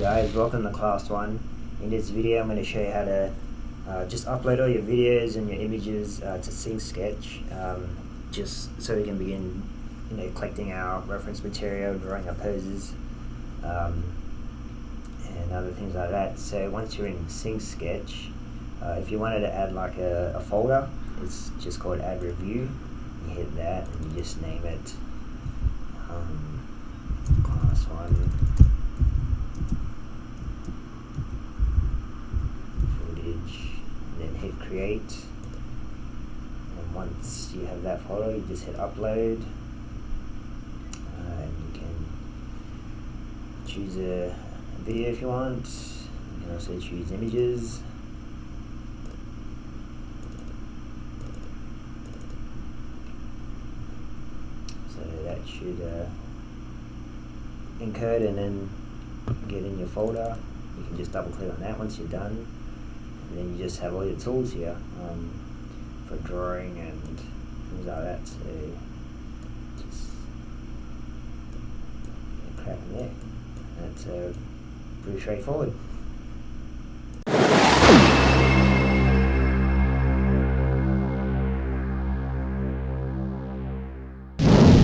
guys, welcome to class 1. In this video I'm going to show you how to just upload all your videos and your images to SyncSketch, just so we can begin collecting our reference material, drawing our poses, and other things like that. So once you're in SyncSketch, if you wanted to add like a folder, it's just called Add Review. You hit that and you just name it class 1 footage, and then hit create. And once you have that folder, you just hit upload, and you can choose a video if you want. You can also choose images. So that should encode and then get in your folder. You can just double click on that once you're done, and then you just have all your tools here for drawing and things like that. So just crack in there. That's pretty straightforward.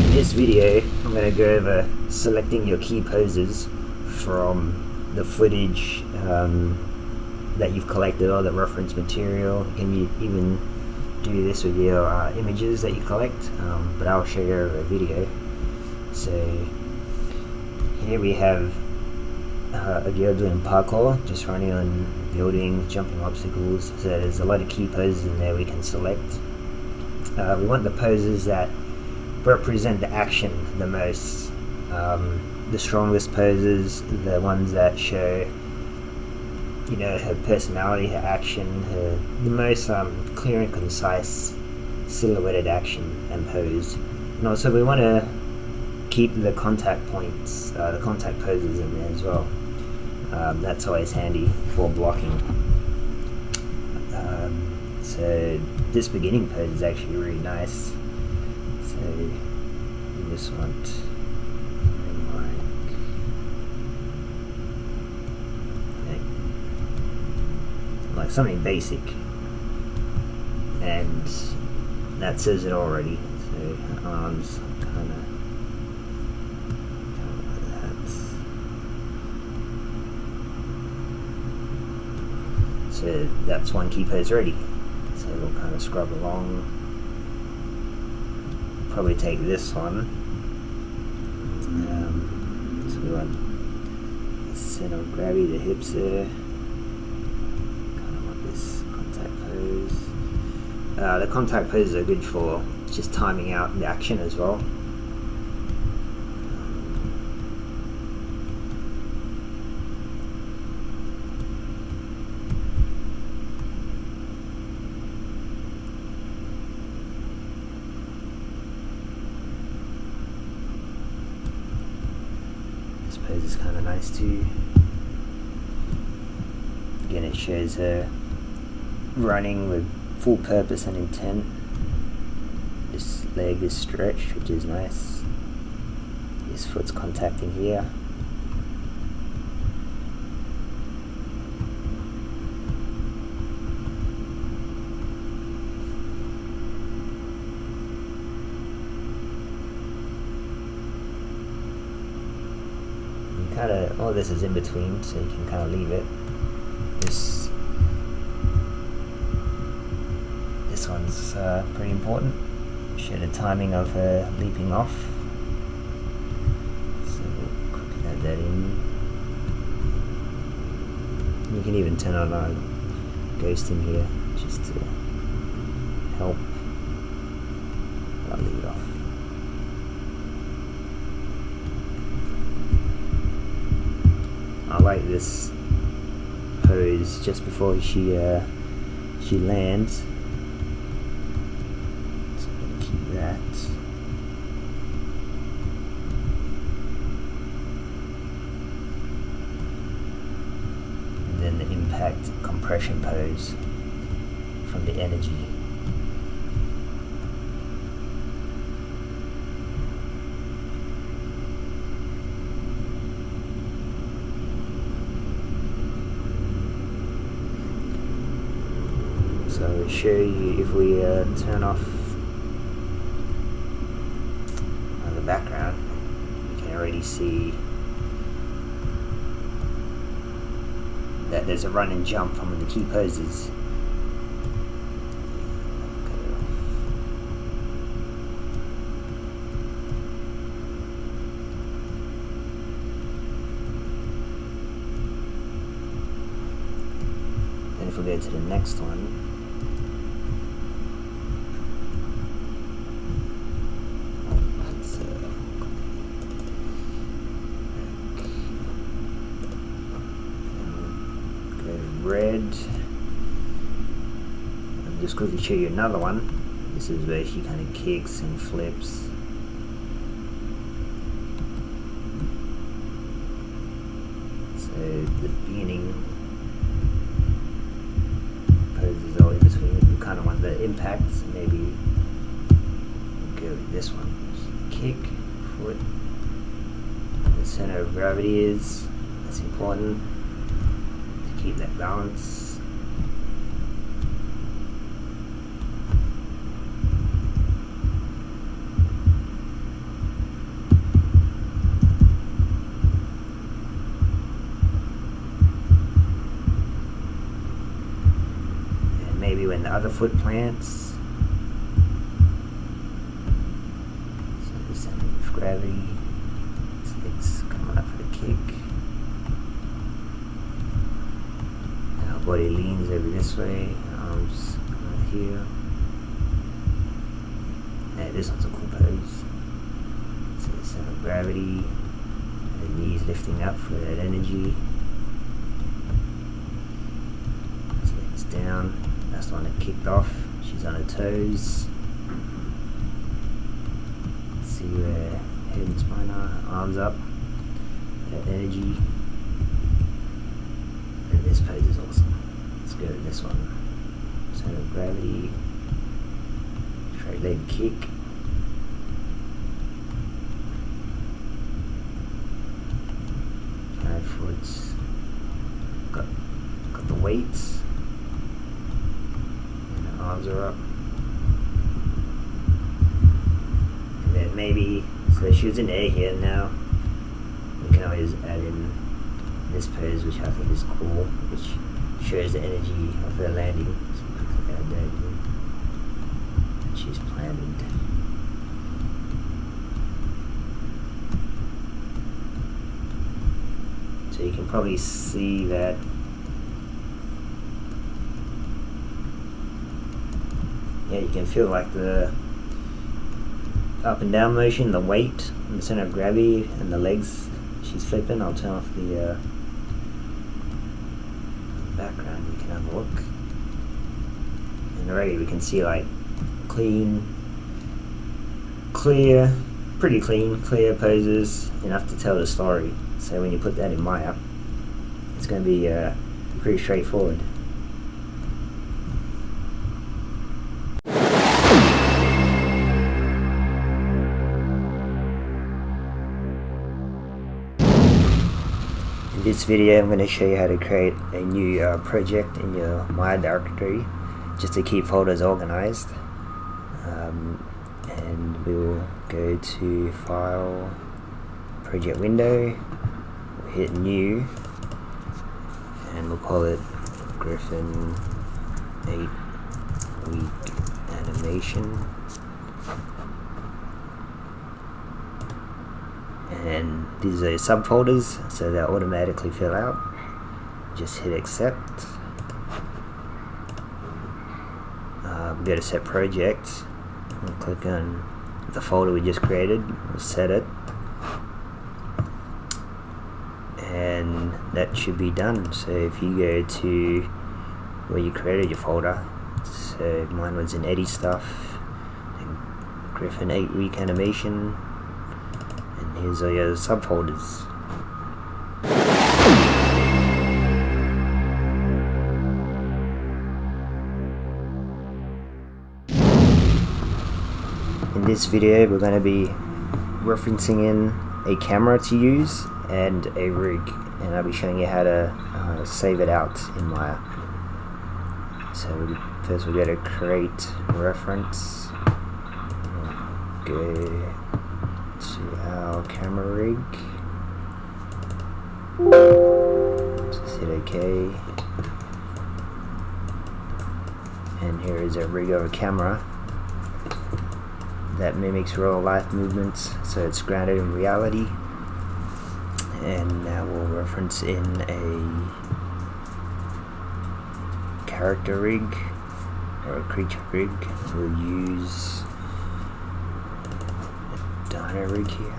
In this video, I'm going to go over selecting your key poses from the footage that you've collected, or the reference material. You can even do this with your images that you collect, but I'll show you over a video. So here we have a girl doing parkour, just running on buildings, jumping obstacles. So there's a lot of key poses in there we can select. We want the poses that represent the action the most, the strongest poses, the ones that show her personality, her action, the most clear and concise silhouetted action and pose. And also we want to keep the contact points, the contact poses in there as well. That's always handy for blocking. So this beginning pose is actually really nice. So you just want like something basic, and that says it already. So arms kind of like that. So that's one key pose ready. So we'll kind of scrub along. Probably take this one. So we want the center gravity, the hips there. Kind of want this contact pose. The contact poses are good for just timing out the action as well. Pose is kind of nice too. Again, it shows her running with full purpose and intent. This leg is stretched, which is nice. This foot's contacting here. All this is in between, so you can kind of leave it. This one's pretty important. Show the timing of her leaping off. So we'll quickly add that in. You can even turn on our ghost in here just to help. I'll leave it off. I like this pose just before she lands. So I'm gonna keep that. And then the impact compression pose from the energy. show you if we turn off the background. You can already see that there's a run and jump from the key poses. And if we go to the next one, red. I'll just quickly show you another one. This is where she kind of kicks and flips. So the beginning poses all in between. We kind of want the impact, so maybe go with this one. Kick, foot. The center of gravity is. That's important. Keep that balance. And maybe when the other foot plants. So the center of gravity. This leg's coming up for the kick. Body leans over this way, arms right here. Yeah, this one's a cool pose. So the center of gravity, the knees lifting up for that energy. So it's down. That's the one that kicked off. She's on her toes. Let's see where head and spine are. Arms up. That energy. And this pose is awesome. Let's go to this one. Center of gravity. Straight leg kick. Right foot. Got the weights. And the arms are up. And then maybe, so she was in air here now. We can always add in this pose, which I think is cool, which shows the energy of her landing. So we can add that in. And she's planted. So you can probably see that you can feel like the up and down motion, the weight, and the center of gravity, and the legs she's flipping. I'll turn off the background. We can have a look, and already we can see like pretty clear poses, enough to tell the story. So when you put that in Maya, it's going to be pretty straightforward. In this video I'm going to show you how to create a new project in your Maya directory, just to keep folders organized. And we will go to File, Project Window, we'll hit New, and we'll call it Griffin 8-week animation. And these are subfolders, so they'll automatically fill out. Just hit accept. Go to set project and click on the folder we just created. We'll set it, and that should be done. So if you go to where you created your folder, so mine was in Eddie stuff, and Griffin 8-week animation. Here's all your subfolders. In this video we're going to be referencing in a camera to use and a rig, and I'll be showing you how to save it out in Maya. So First we go to create reference, go to our camera rig, just hit OK, and here is a rig of a camera that mimics real life movements, so it's grounded in reality. And now we'll reference in a character rig or a creature rig. We'll use a dino rig here.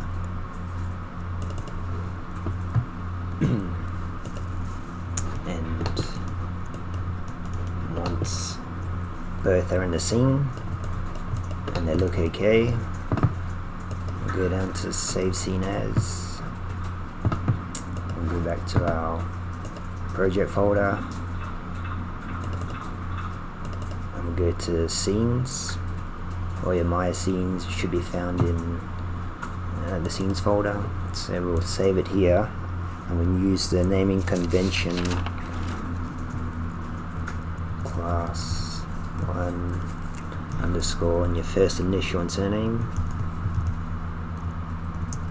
And once both are in the scene and they look okay, we'll go down to save scene as, and go back to our project folder, and we'll go to scenes. All your Maya scenes should be found in the scenes folder, so we'll save it here, and we'll use the naming convention class 1 underscore and your first initial and surname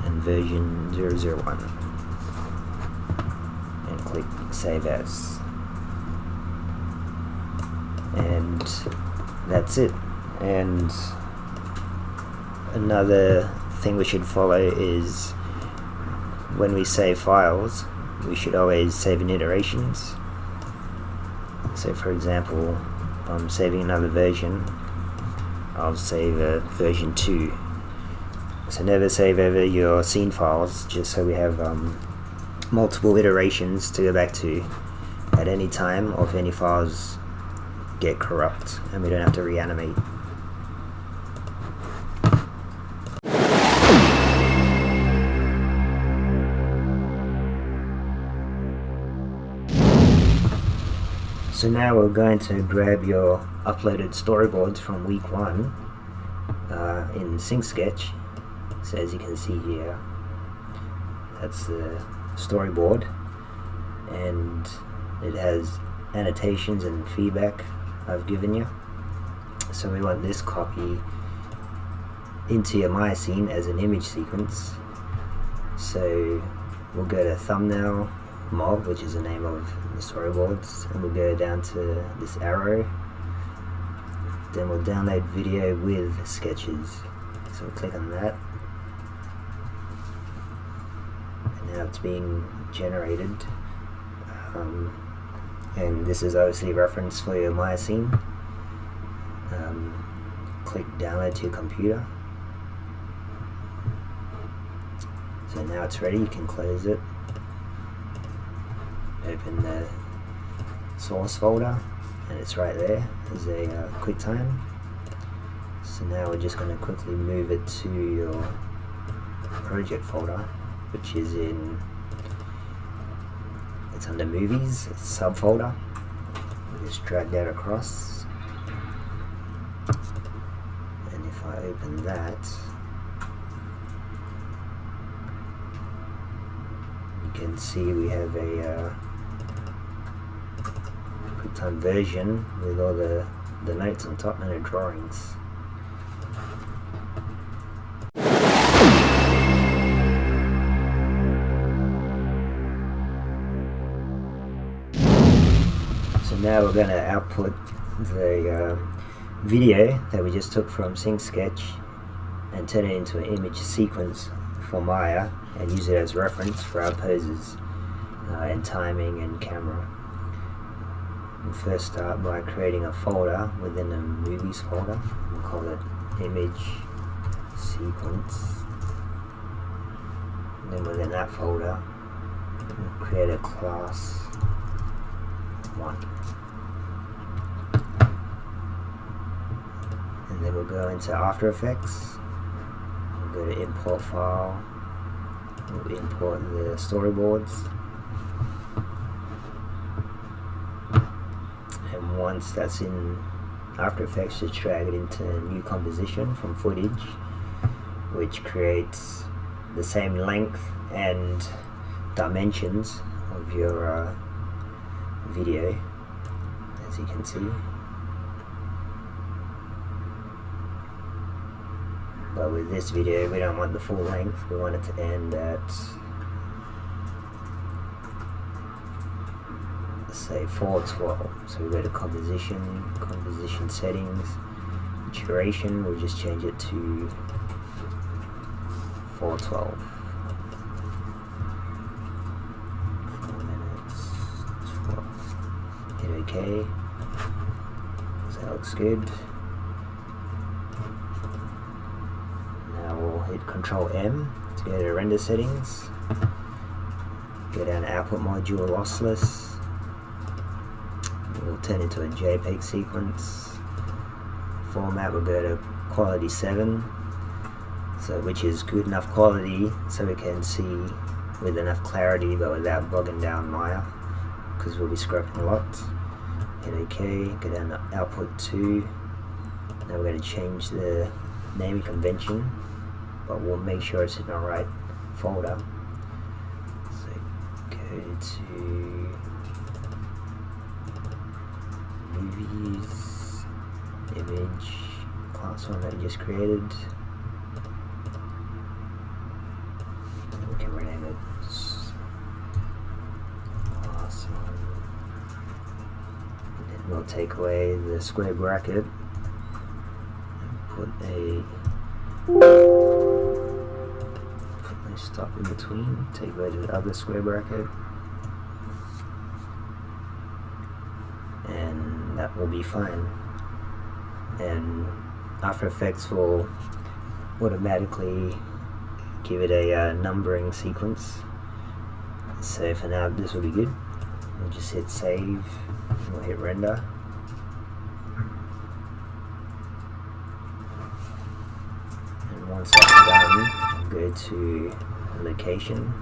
and version 001, and click save as, and that's it. And another thing we should follow is when we save files, we should always save in iterations. So for example, if I'm saving another version, I'll save a version 2. So never save over your scene files, just so we have multiple iterations to go back to at any time, or if any files get corrupt and we don't have to reanimate. So now we're going to grab your uploaded storyboards from week 1 in SyncSketch. So as you can see here, that's the storyboard, and it has annotations and feedback I've given you. So we want this copy into your Maya scene as an image sequence. So we'll go to thumbnail mob, which is the name of the storyboards, and we'll go down to this arrow. Then we'll download video with sketches. So we'll click on that, and now it's being generated. And this is obviously reference for your Maya scene. Click download to your computer. So now it's ready, you can close it. Open the source folder, and it's right there as a QuickTime. So now we're just going to quickly move it to your project folder, which is it's under movies, it's a subfolder. Just drag that across, and if I open that, you can see we have a QuickTime version with all the notes on top and the drawings. So now we're going to output the video that we just took from SyncSketch and turn it into an image sequence for Maya and use it as reference for our poses and timing and camera. We'll first start by creating a folder within the movies folder. We'll call it image sequence. And then within that folder, we'll create a class 1. And then we'll go into Aftereffects. We'll go to import file. We'll import the storyboards. And once that's in After Effects, just drag it into new composition from footage, which creates the same length and dimensions of your video, as you can see. But with this video, we don't want the full length. We want it to end at, say, 4:12. So we go to composition settings, duration. We'll just change it to 4:12. 4 minutes. 12. Hit OK. So that looks good. Now we'll hit Control M to go to render settings. Go down to output module lossless. We'll turn into a JPEG sequence. Format will go to quality 7, so which is good enough quality so we can see with enough clarity but without bogging down Maya, because we'll be scrapping a lot. Hit OK, go down to output 2. Now we're going to change the naming convention, but we'll make sure it's in the right folder. So go to movies, image, class one that we just created. We can rename it class one. And then we'll take away the square bracket and put a stop in between. Take away the other square bracket. And that will be fine. And After Effects will automatically give it a numbering sequence. So for now this will be good. We'll just hit save, we'll hit render. And once that's done, I'll go to location.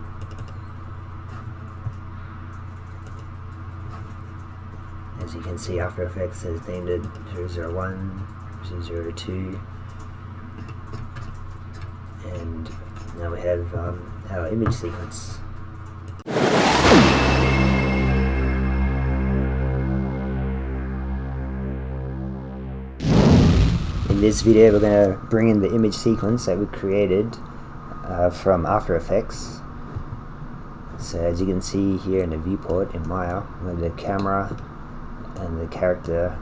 As you can see, After Effects has named it 001, 002, and now we have our image sequence. In this video, we're going to bring in the image sequence that we created from After Effects. So as you can see here in the viewport in Maya, we have the camera and the character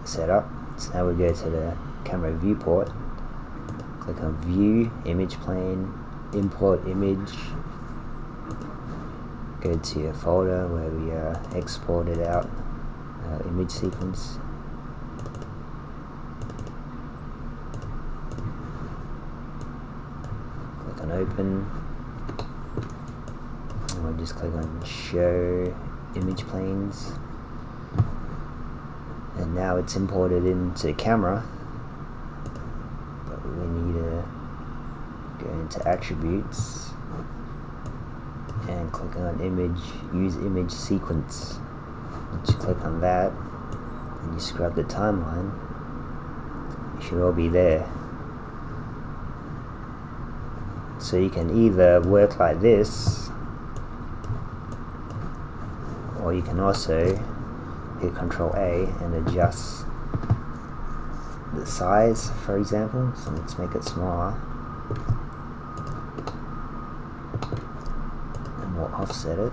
set up. So now we go to the camera viewport, click on View, Image Plane, Import Image, go to your folder where we exported out our image sequence. Click on Open, and we'll just click on Show Image Planes. And now it's imported into camera, but we need to go into attributes and click on image, use image sequence. Once you click on that and you scrub the timeline, it should all be there. So you can either work like this, or you can also hit Control A and adjust the size, for example. So let's make it smaller, and we'll offset it,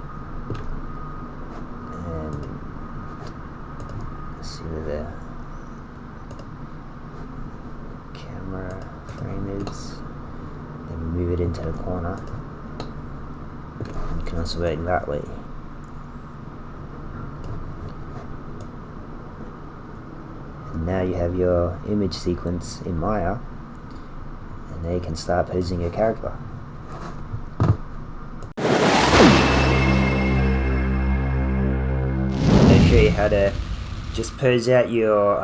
and let's see where the camera frame is. Then we move it into the corner, and you can also work that way. Now you have your image sequence in Maya, and now you can start posing your character. I'll show you how to just pose out your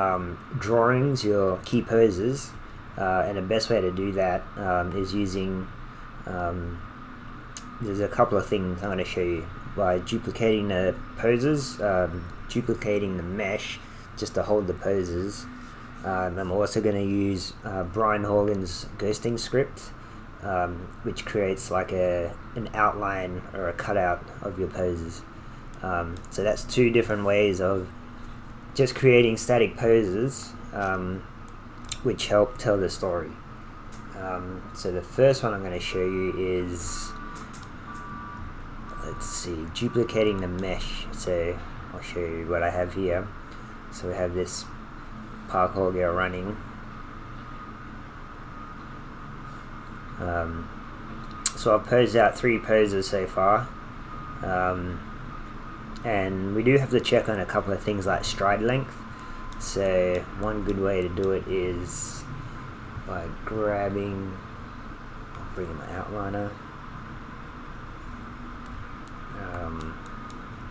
drawings, your key poses, and the best way to do that is using, there's a couple of things I'm going to show you. By duplicating the poses, duplicating the mesh, just to hold the poses. I'm also going to use Brian Horgan's ghosting script, which creates like an outline or a cutout of your poses. So that's two different ways of just creating static poses, which help tell the story. So the first one I'm going to show you is, let's see, duplicating the mesh. So I'll show you what I have here. So we have this parkour girl running. So I've posed out 3 poses so far, and we do have to check on a couple of things like stride length. So one good way to do it is by grabbing, I'll bring in my outliner.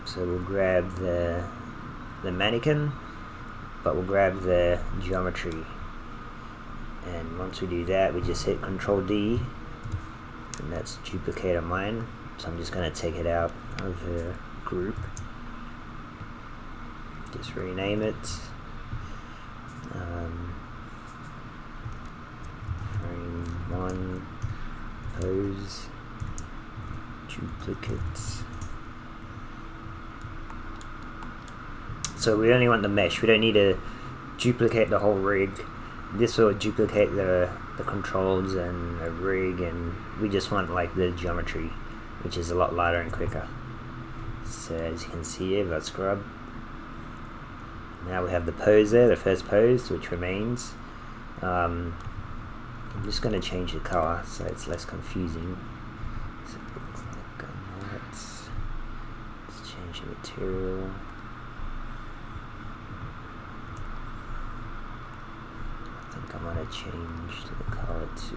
So we'll grab the mannequin, but we'll grab the geometry, and once we do that we just hit Control D, and that's duplicate on mine. So I'm just going to take it out of the group, just rename it, frame 1, pose, duplicates. So we only want the mesh, we don't need to duplicate the whole rig. This will duplicate the controls and the rig, and we just want like the geometry, which is a lot lighter and quicker. So as you can see here, let's scrub. Now we have the pose there, the first pose, which remains. I'm just going to change the color so it's less confusing. So click on that. Let's change the material. I think I'm going to change the color to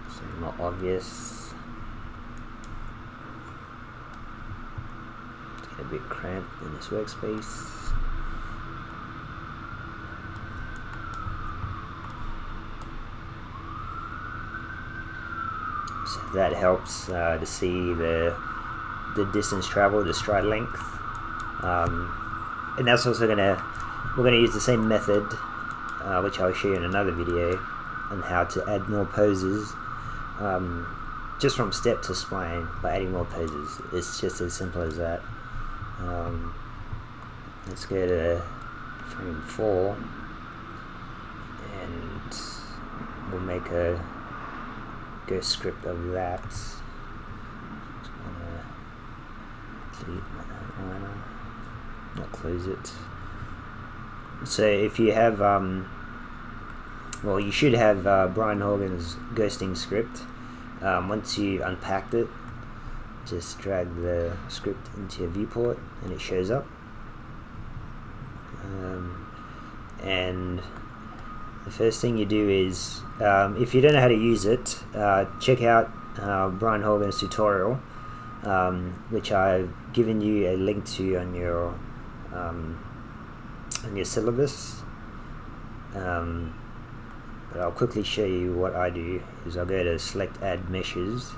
something more obvious. It's getting a bit cramped in this workspace. So that helps to see the distance traveled, the stride length, and that's also we're gonna use the same method, which I'll show you in another video, on how to add more poses, just from step to spline by adding more poses. It's just as simple as that. Let's go to frame 4, and we'll make a ghost script of that. Just gonna delete my outliner, not close it. So if you have, well, you should have Brian Horgan's ghosting script. Once you unpacked it, just drag the script into your viewport and it shows up. And the first thing you do is, if you don't know how to use it, check out Brian Horgan's tutorial, which I've given you a link to on your syllabus. But I'll quickly show you what I do. Is I'll go to select add meshes,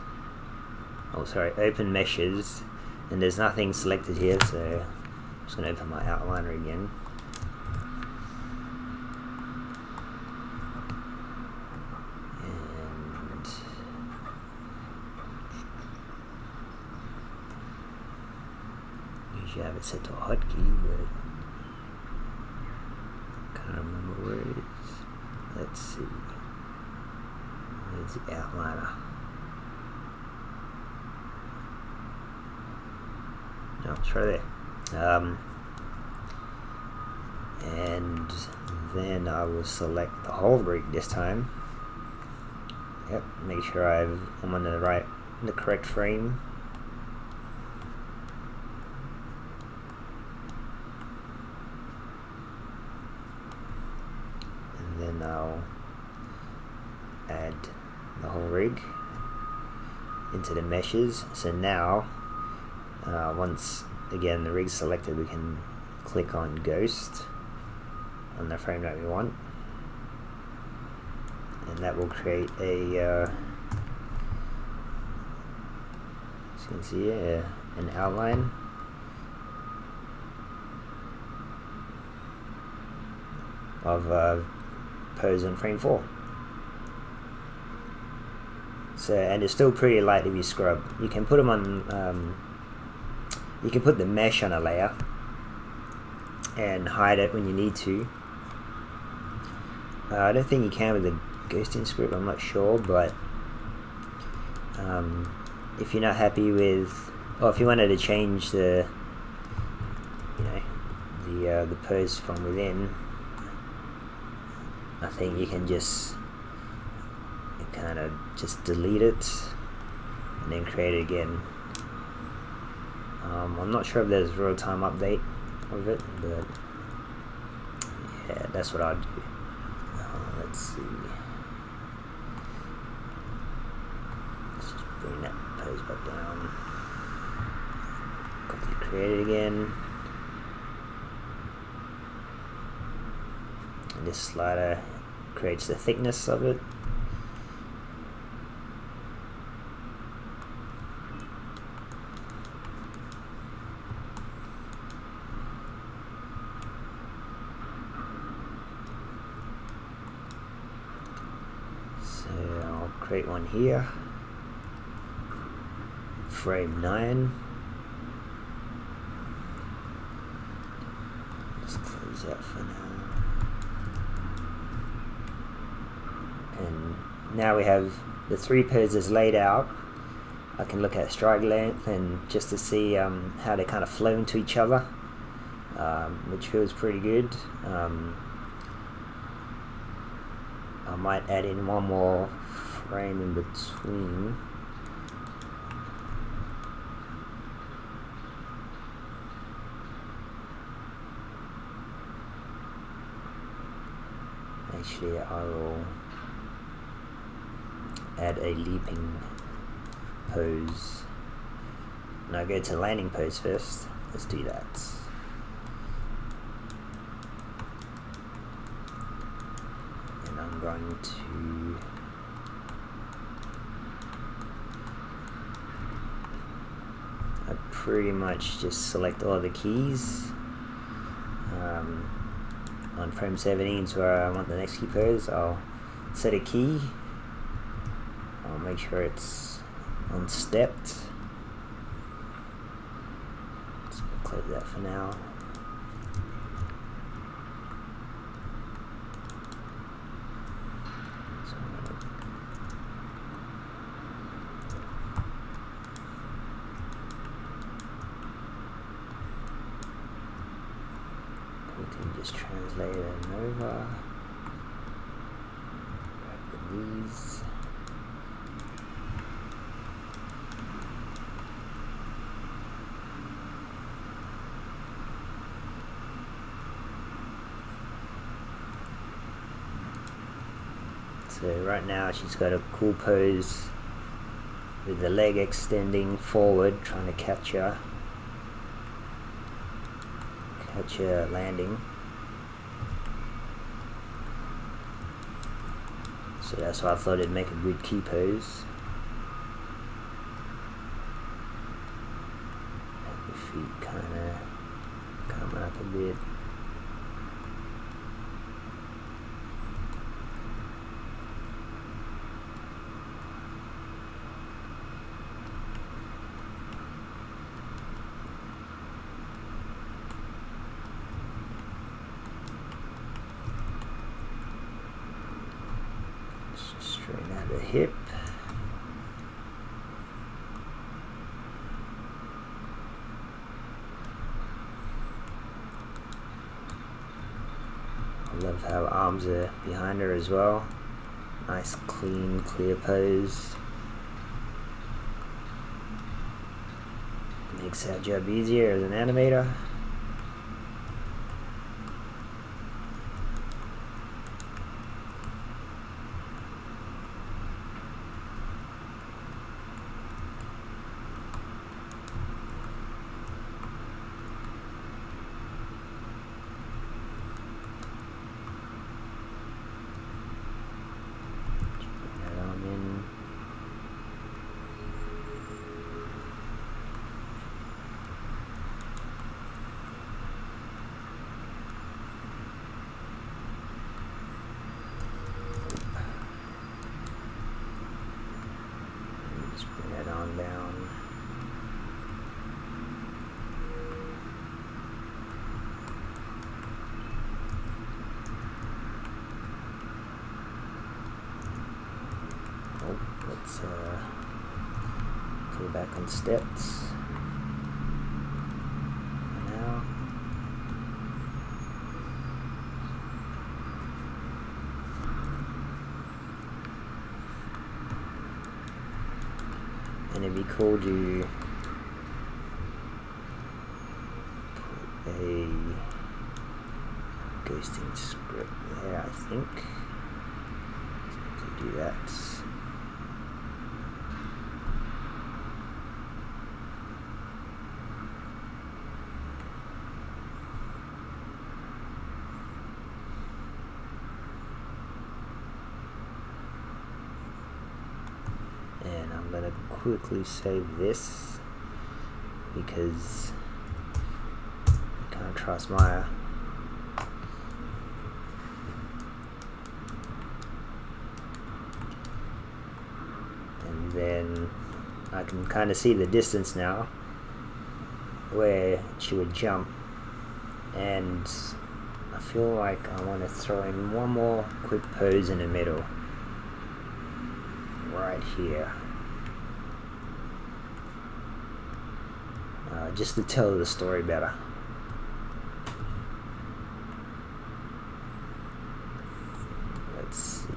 open meshes, and there's nothing selected here, so I'm just going to open my outliner again. And usually I have it set to a hotkey, but I can't remember where it is. Let's see. Where's the outliner? No, it's right there. And then I will select the whole rig this time. Yep, make sure I'm on the correct frame. Then I'll add the whole rig into the meshes. So now, once again the rig's selected, we can click on Ghost on the frame that we want, and that will create a, as you can see here, an outline. Of pose in frame 4. So, and it's still pretty light if you scrub. You can put them on, you can put the mesh on a layer and hide it when you need to. I don't think you can with the ghosting script, I'm not sure, but if you're not happy with, or if you wanted to change the, the pose from within, I think you can just kind of just delete it and then create it again. I'm not sure if there's real-time update of it, but yeah, that's what I'd do. Let's see. Let's just bring that pose back down. Quickly create it again. And this slider creates the thickness of it. Create one here, frame 9. Just close that for now. And now we have the 3 poses laid out. I can look at strike length and just to see how they kind of flow into each other, which feels pretty good. I might add in one more frame in between. Actually, I will add a leaping pose. And I'll go to landing pose first. Let's do that. And I'm going to pretty much just select all the keys. On frame 17 is where I want the next key pose. I'll set a key. I'll make sure it's on stepped. Let's close that for now. Just translate it over. Grab these. So right now she's got a cool pose with the leg extending forward, trying to catch her landing. So that's why I thought it'd make a good key pose. The feet kind of coming up a bit. Straighten out the hip. I love how arms are behind her as well. Nice, clean, clear pose. Makes our job easier as an animator. let's go back on stepped for now. And it'd be cool to put a ghosting script there, I think. So we can do that. And I'm going to quickly save this because I can't trust Maya. And then I can kind of see the distance now where she would jump, and I feel like I want to throw in one more quick pose in the middle. Right here, just to tell the story better. Let's see.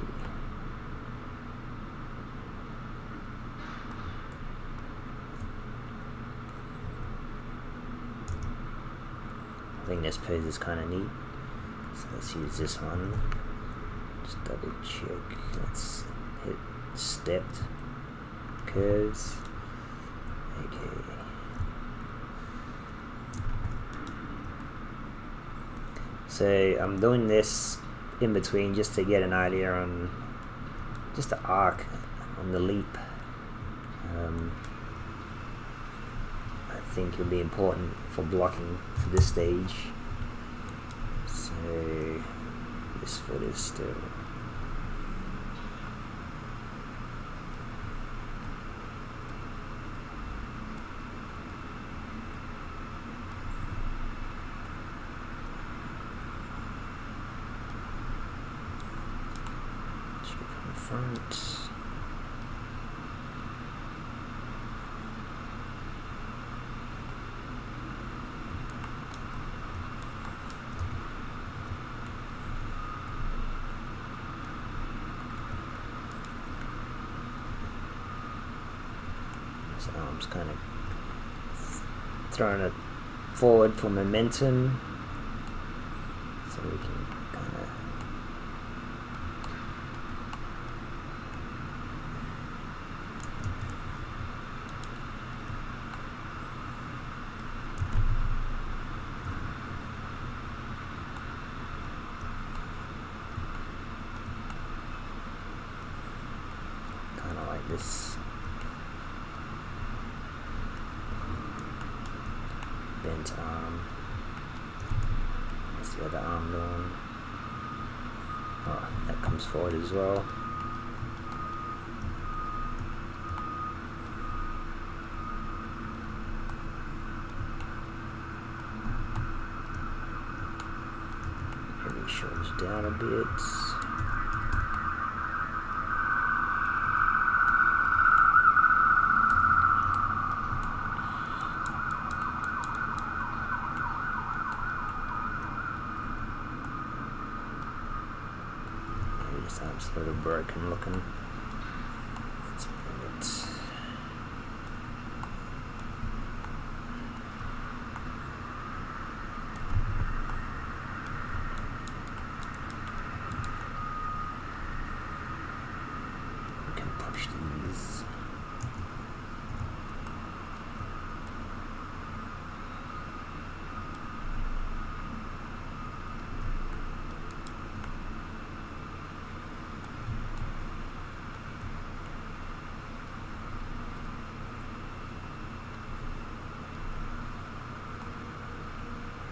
I think this pose is kind of neat, so let's use this one. Just double check. Let's hit stepped curves. Okay. So I'm doing this in between just to get an idea on just the arc on the leap. I think it'll be important for blocking for this stage. So this foot is still. Front. So I'm just kind of throwing it forward for momentum, so we can kind of this bent arm. What's the other arm doing? Oh, that comes forward as well. Maybe shoulders down a bit. It's a little broken looking. Let's bring it. We can push these.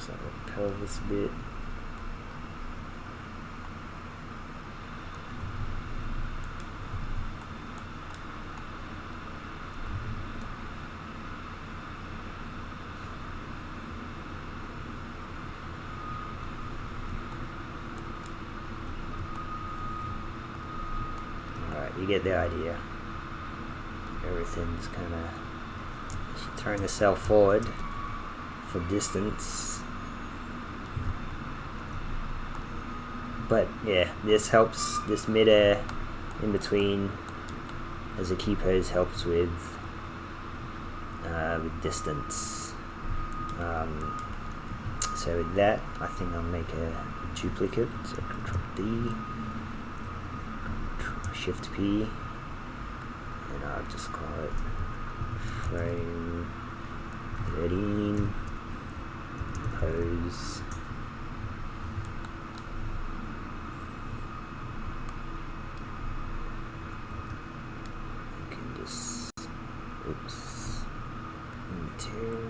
The pelvis bit. Alright, you get the idea. everything's kind of throwing the cell forward for distance. But yeah, this helps, this mid-air in between as a key pose helps with distance. So with that, I think I'll make a duplicate. So Control D, Shift P, and I'll just call it frame 13 pose. You can just, oops, material.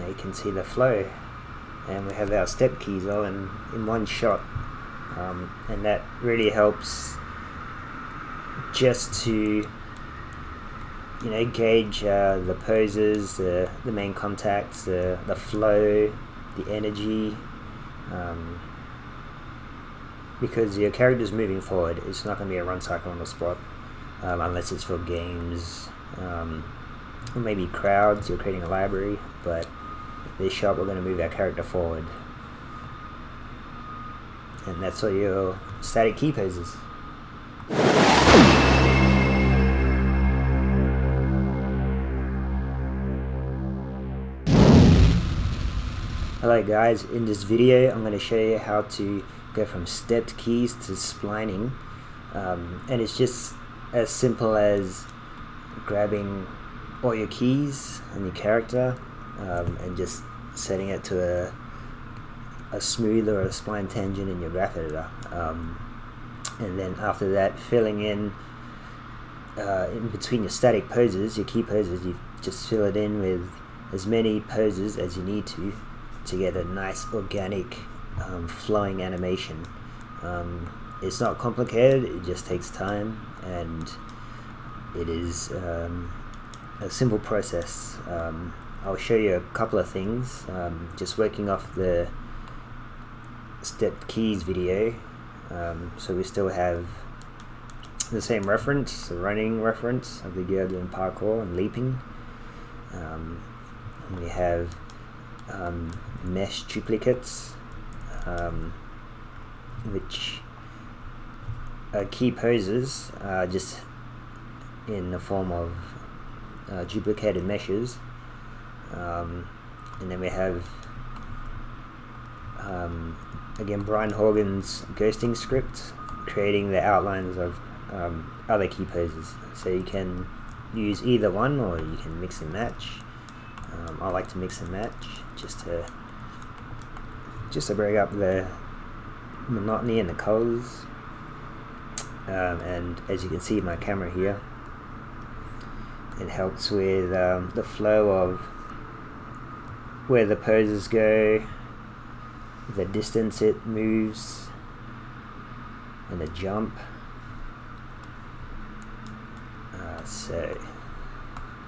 You can see the flow, and we have our step keys all in one shot, and that really helps just to, you know, gauge the poses, the main contacts, the flow, the energy, because your character's moving forward. It's not going to be a run cycle on the spot, unless it's for games, or maybe crowds. You're creating a library, but this shot we're going to move our character forward, and that's all your static key poses. Hello guys, in this video I'm going to show you how to go from stepped keys to splining, and it's just as simple as grabbing all your keys and your character, and just setting it to a smooth or a spline tangent in your graph editor, and then after that filling in between your static poses, your key poses, you just fill it in with as many poses as you need to get a nice organic flowing animation. It's not complicated, it just takes time, and it is a simple process. I'll show you a couple of things, just working off the stepped keys video. So we still have the same reference, the running reference of the girl doing parkour and leaping. And we have mesh duplicates, which are key poses, just in the form of duplicated meshes. And then we have again Brian Horgan's ghosting script, creating the outlines of other key poses. So you can use either one, or you can mix and match. I like to mix and match just to break up the monotony and the colors. And as you can see in my camera here, it helps with the flow of where the poses go, the distance it moves, and the jump. So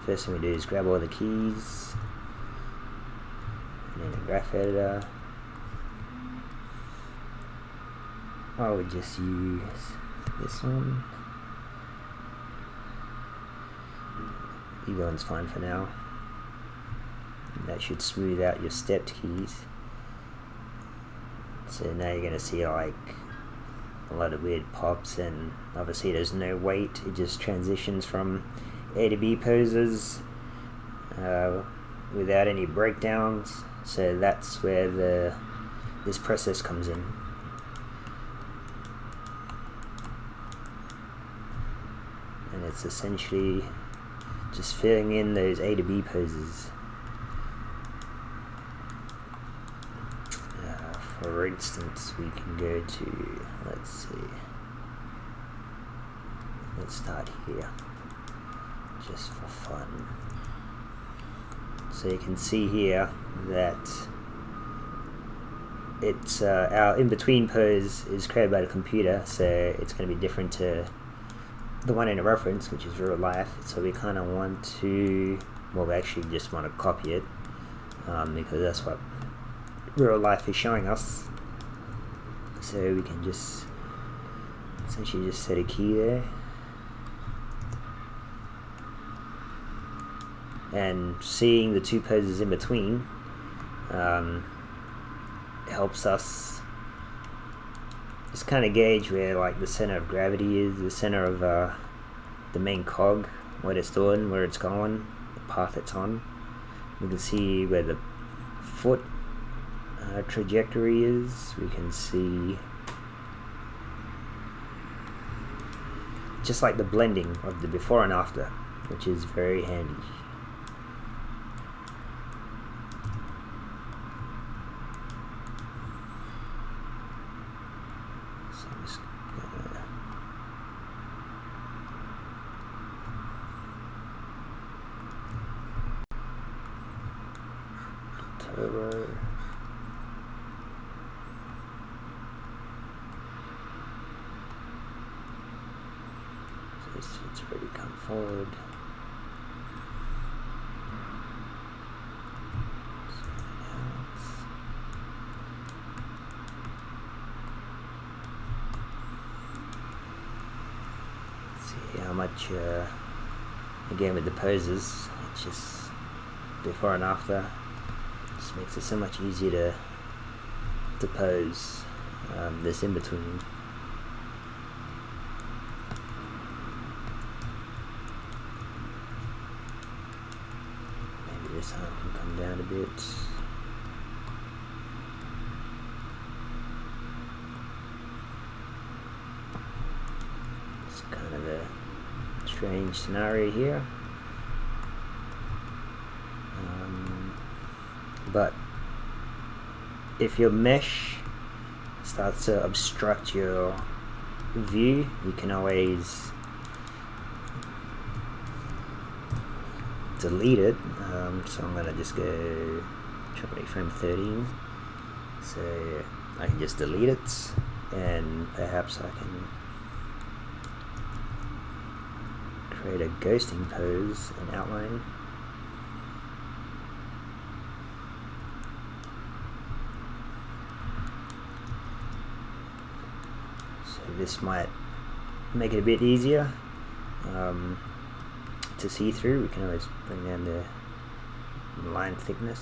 first thing we do is grab all the keys, and then the graph editor. I would just use this one. Either one's fine for now. That should smooth out your stepped keys. So now you're going to see like a lot of weird pops, and obviously there's no weight, it just transitions from A to B poses without any breakdowns. So that's where this process comes in. And it's essentially just filling in those A to B poses. For instance, we can go to, let's see, let's start here, just for fun. So you can see here that it's our in-between pose is created by the computer, so it's going to be different to the one in the reference, which is real life, so we kind of want to, well, we actually just want to copy it, because that's what real life is showing us. So we can just essentially just set a key there, and seeing the two poses in between helps us just kind of gauge where like the center of gravity is, the center of the main cog, what it's doing, where it's going, the path it's on. We can see where the foot trajectory is. We can see just like the blending of the before and after, which is very handy. It's ready to come forward. Let's see how much, again with the poses, it's just before and after. Just makes it so much easier to pose this in between. Maybe this arm can come down a bit. It's kind of a strange scenario here. But if your mesh starts to obstruct your view, you can always delete it. So I'm gonna just go try frame 13. So I can just delete it, and perhaps I can create a ghosting pose and outline. This might make it a bit easier to see through. We can always bring down the line thickness.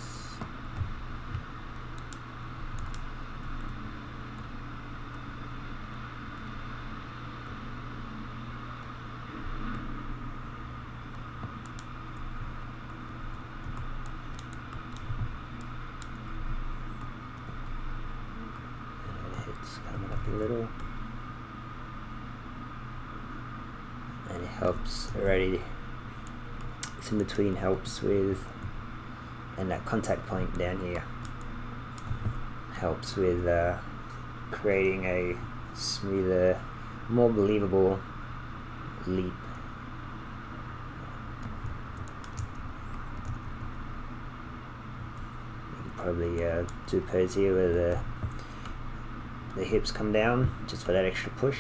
It's coming up a little. And it helps already. It's in between, helps with, and that contact point down here helps with creating a smoother, more believable leap. You can probably do a pose here where the hips come down just for that extra push.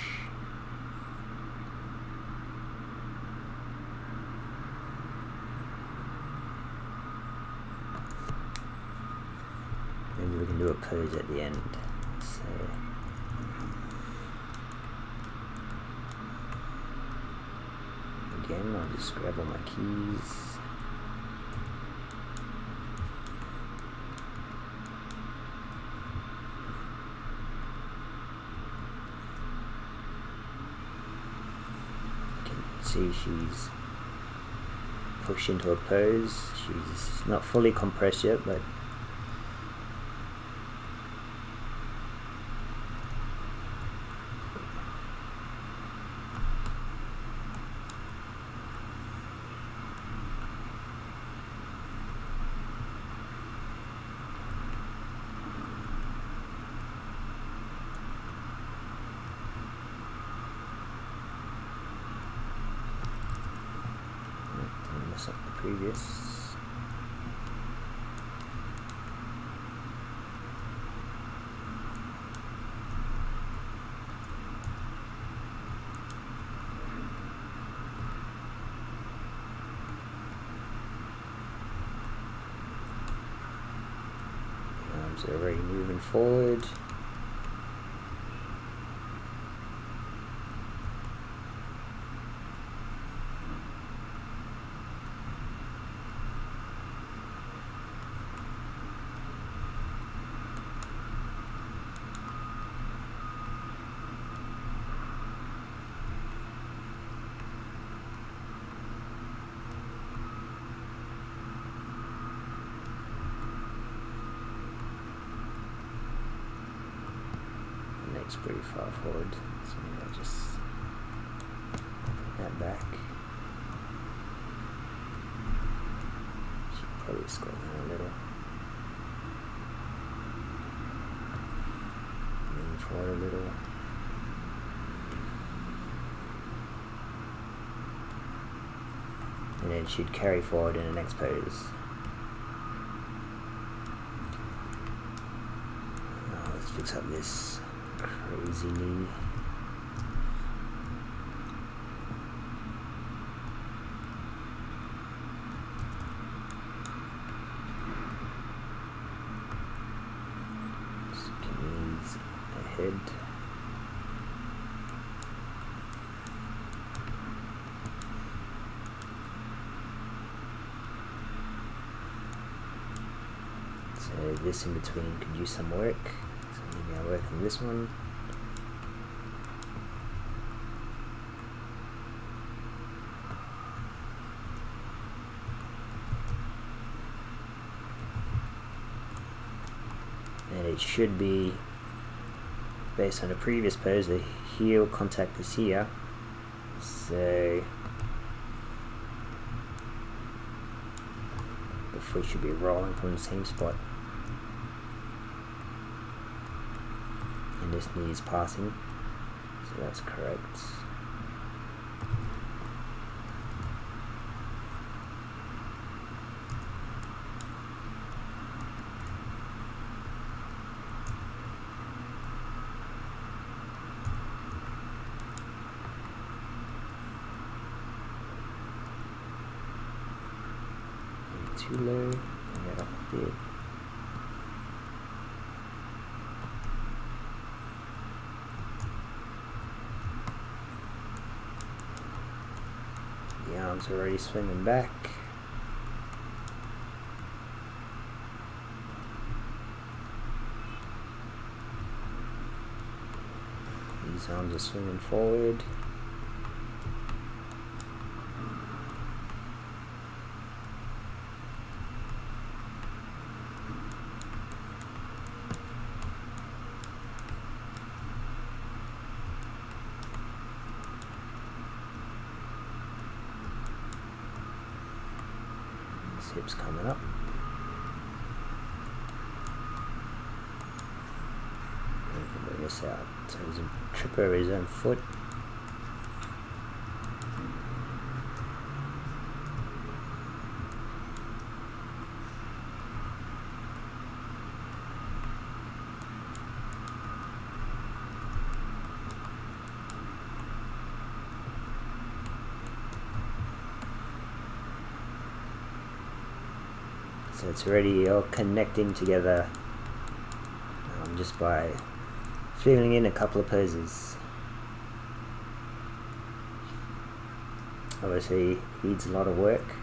Maybe we can do a pose at the end. So again, I'll just grab all my keys. You can see she's pushed into a pose. She's not fully compressed yet, but mess up the previous. arms are already moving forward. It's pretty far forward, so maybe I'll just put that back. Should probably scroll down a little. Lean forward a little. And then it should carry forward in the next pose. Now let's fix up this crazy knee. Knees ahead. So this in between could use some work. So maybe I'll work on this one. And it should be, based on the previous pose, the heel contact is here. So the foot should be rolling from the same spot. And this knee is passing, so that's correct. Too low, bring that up a bit. The arms are already swinging back. These arms are swinging forward. Hips coming up. And we can bring this out. So he's a trip over his own foot. So it's already all connecting together just by filling in a couple of poses. Obviously needs a lot of work,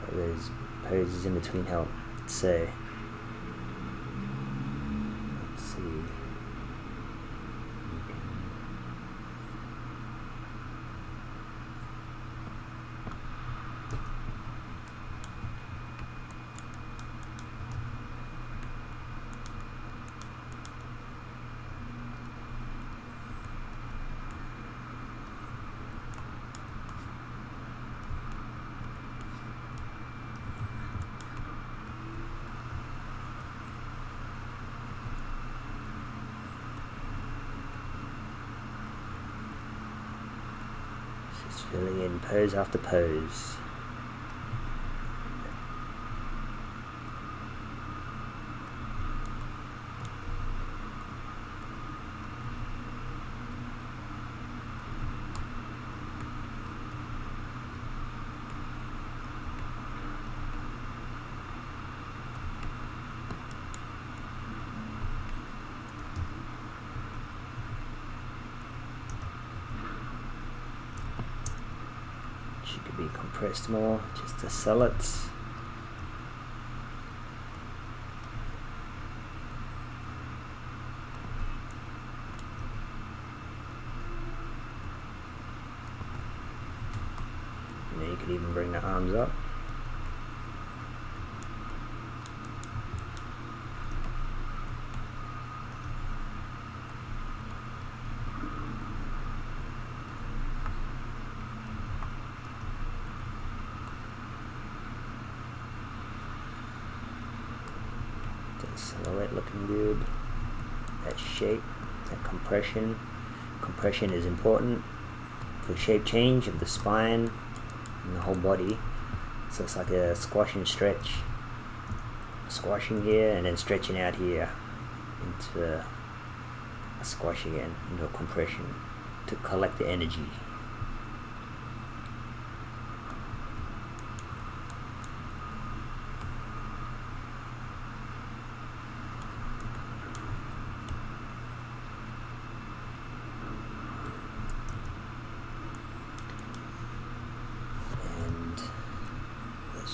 but those poses in between help. So let's see. Filling in pose after pose. could be compressed more just to sell it. You could even bring the arms up. The silhouette looking good. That shape, that compression. Compression is important for shape change of the spine and the whole body. So it's like a squash and stretch. Squashing here and then stretching out here into a squash again, into a compression to collect the energy.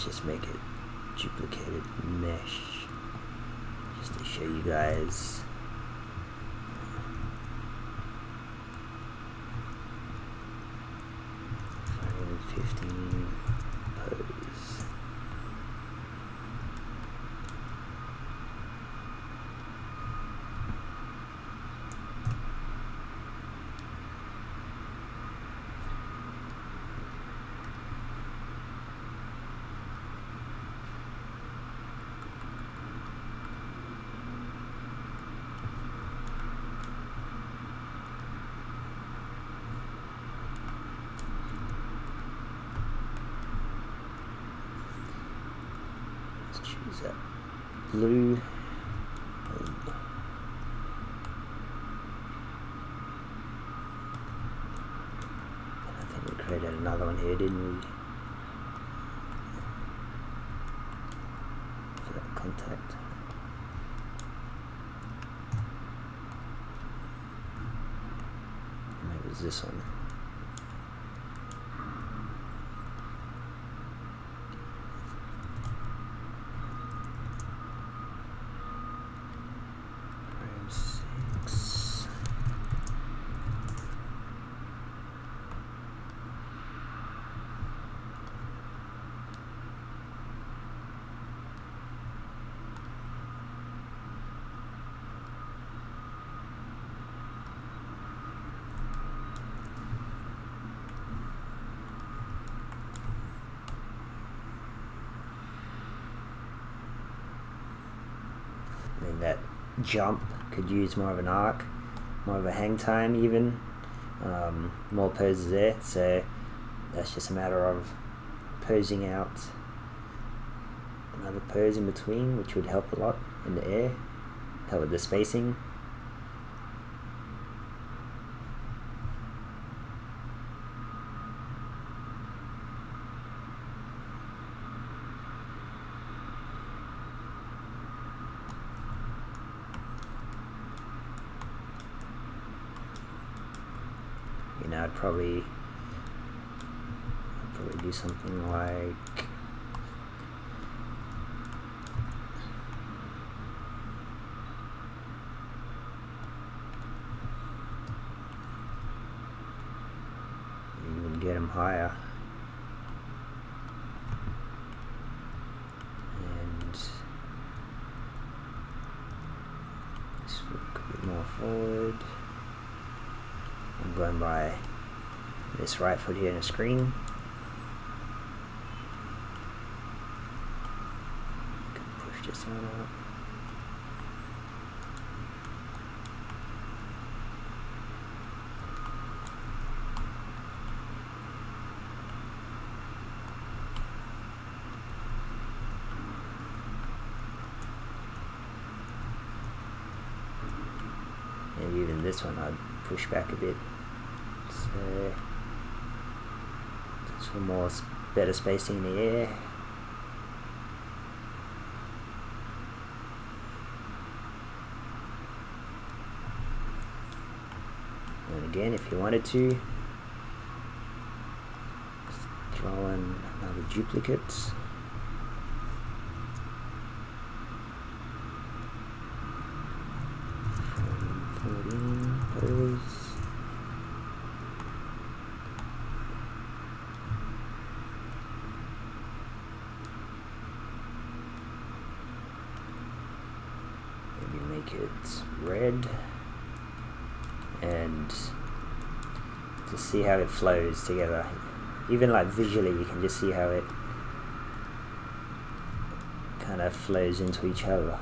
Just make it duplicated mesh just to show you guys. $515 pose. Choose that blue. I think we created another one here, didn't we? For that contact. Maybe it was this one. And that jump could use more of an arc, more of a hang time even, more poses there, so that's just a matter of posing out another pose in between, which would help a lot in the air, help with the spacing. You know, I'd probably do something like even get them higher, and this look a bit more forward. I'm going by this right foot here in the screen. Can push this one up. Maybe even this one I'd push back a bit. So just for more better spacing in the air. And again, if you wanted to, throw in another duplicate. From 14 pose. Make it red, and to see how it flows together. Even like visually, you can just see how it kind of flows into each other.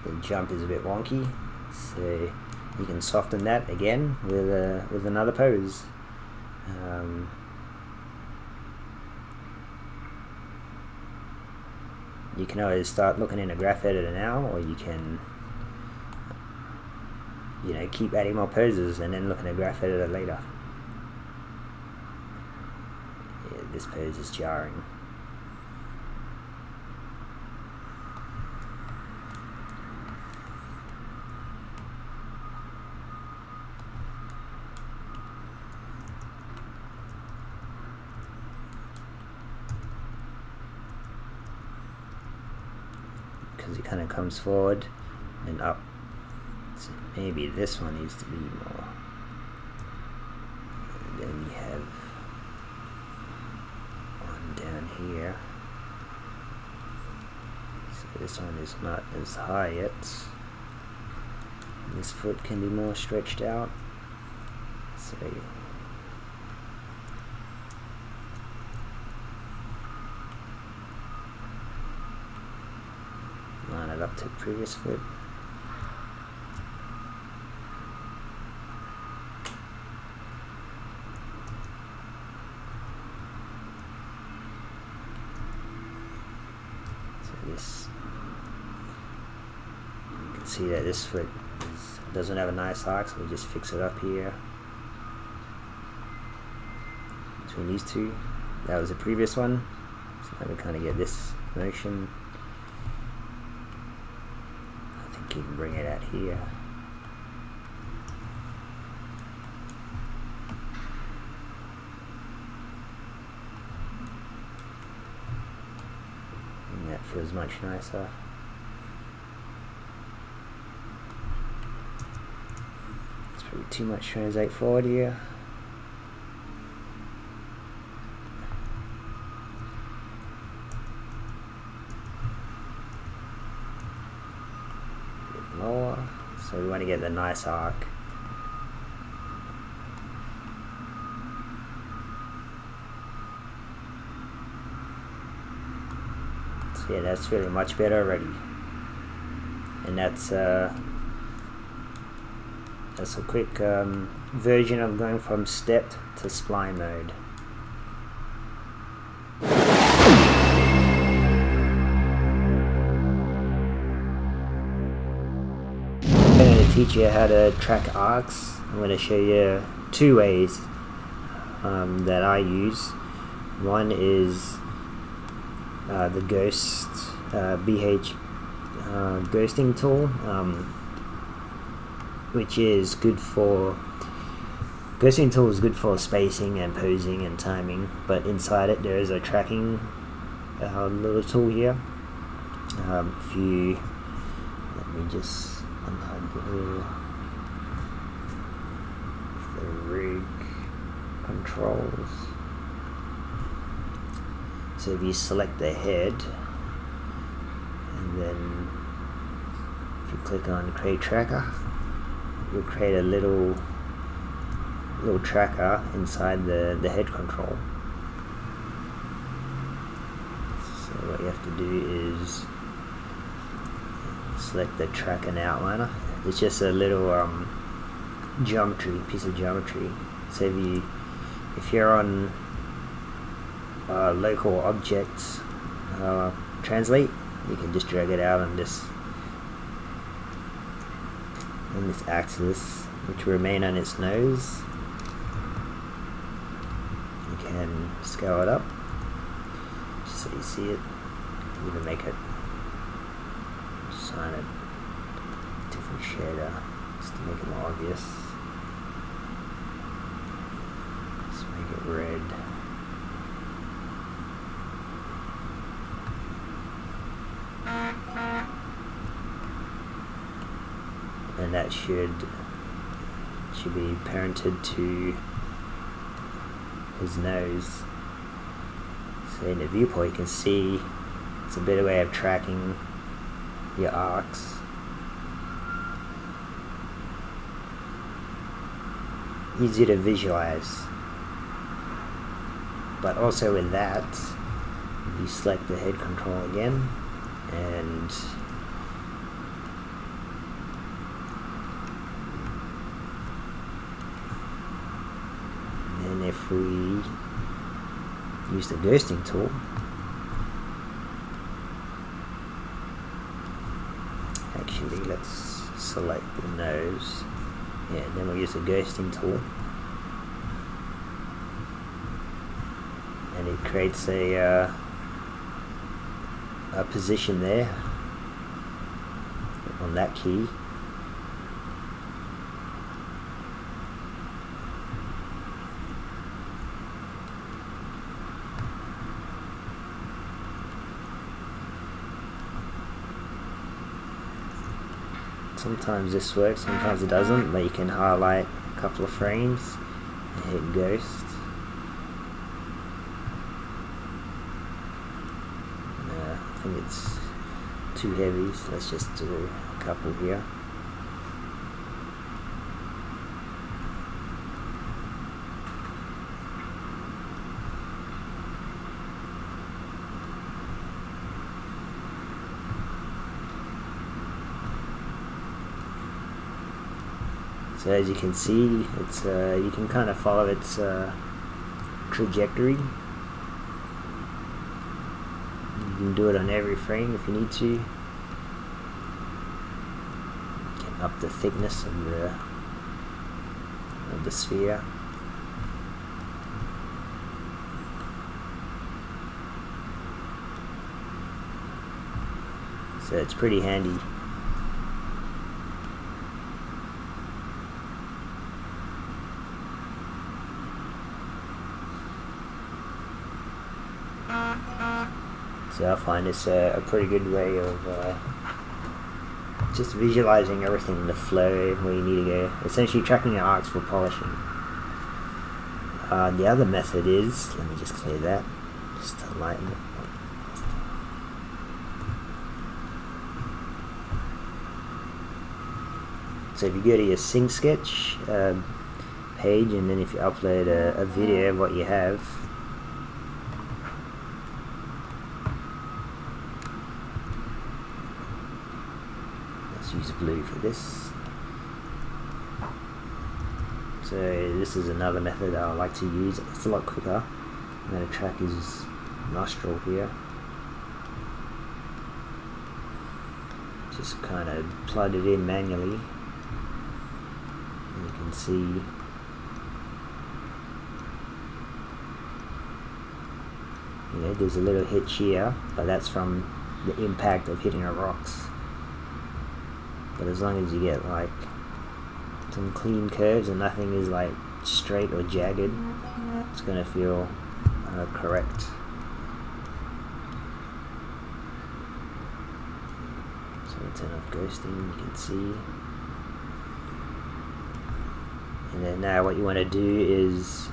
The jump is a bit wonky, so you can soften that again with another pose. You can always start looking in a graph editor now, or you can, you know, keep adding more poses and then look in a graph editor later. Yeah, this pose is jarring. Because it kind of comes forward and up. So maybe this one needs to be more. And then you have one down here. So this one is not as high yet. This foot can be more stretched out. So line it up to the previous foot. So this, you can see that this foot doesn't have a nice arc, so we just fix it up here between these two. That was the previous one, so now we kind of get this motion. You can bring it out here. And that feels much nicer. It's probably too much translate forward here. Lower, so we want to get the nice arc. So yeah, that's really much better already, and that's a quick version of going from stepped to spline mode. I'm going to teach you how to track arcs. I'm going to show you two ways that I use. One is the Ghost BH ghosting tool, which is good for ghosting tool is good for spacing and posing and timing, but inside it there is a tracking little tool here. If you let me just unhide the rig controls. So if you select the head, and then if you click on create tracker, you'll create a little tracker inside the head control. So what you have to do is select the track and outliner. It's just a little piece of geometry. So if you're on local objects translate, you can just drag it out on this axis, which will remain on its nose. You can scale it up just so you see it. You can make it, assign a different shader. just to make it more obvious. Let's make it red. And that should be parented to his nose. So in the viewport you can see it's a better way of tracking your arcs. Easy to visualize. But also with that, you select the head control again, and then if we use the ghosting tool, actually let's select the nose, yeah, and then we'll use the ghosting tool, and it creates a position there on that key. Sometimes this works, sometimes it doesn't, but you can highlight a couple of frames and hit ghost. I think it's too heavy, so let's just do a couple here. So as you can see, it's you can kind of follow its trajectory. You can do it on every frame if you need to. You can up the thickness of the sphere. So it's pretty handy. So I find this a pretty good way of just visualizing everything, the flow, where you need to go, essentially tracking your arcs for polishing. The other method is, let me just clear that, just to lighten it. So if you go to your Sync Sketch page, and then if you upload a video of what you have, use blue for this. So this is another method that I like to use. It's a lot quicker. I'm going to track his nostril here. Just kind of plug it in manually. And you can see there's a little hitch here, but that's from the impact of hitting the rocks. But as long as you get like some clean curves and nothing is like straight or jagged, it's going to feel correct. So we'll turn off ghosting, you can see. And then now what you want to do is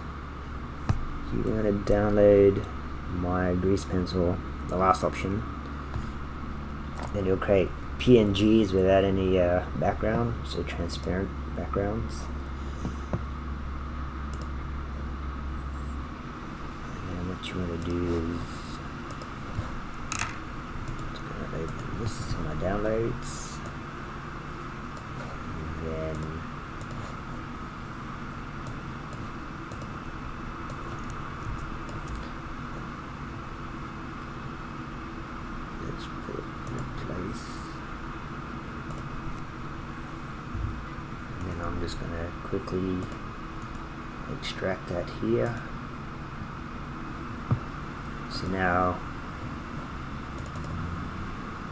you want to download my grease pencil, the last option, and you'll create PNGs without any background, so transparent backgrounds. And what you want to do is just going to open this to my downloads, and then let's put it in place. I'm just going to quickly extract that here. So now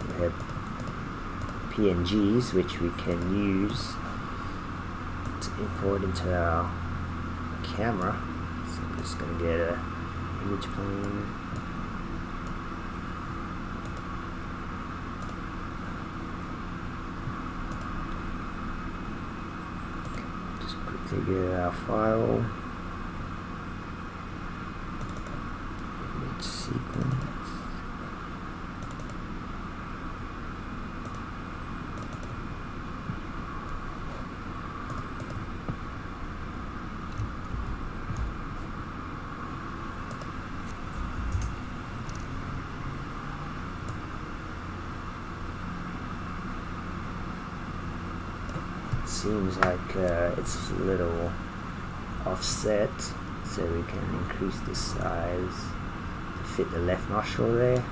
we have PNGs which we can use to import into our camera. So I'm just going to get a image plane. Just quickly get our file. Image sequence. Seems like it's a little offset, so we can increase the size to fit the left nostril there.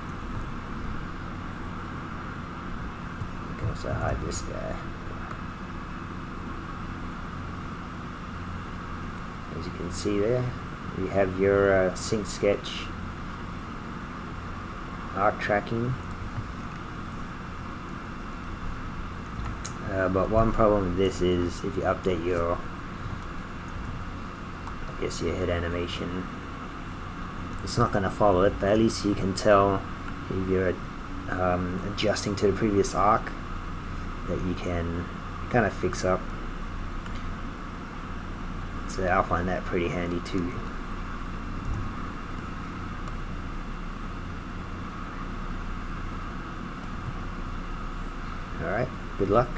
We can also hide this guy. As you can see there, you have your sync sketch arc tracking. But one problem with this is if you update your, I guess your head animation, it's not going to follow it, but at least you can tell if you're adjusting to the previous arc that you can kind of fix up. So I'll find that pretty handy too. Alright, good luck.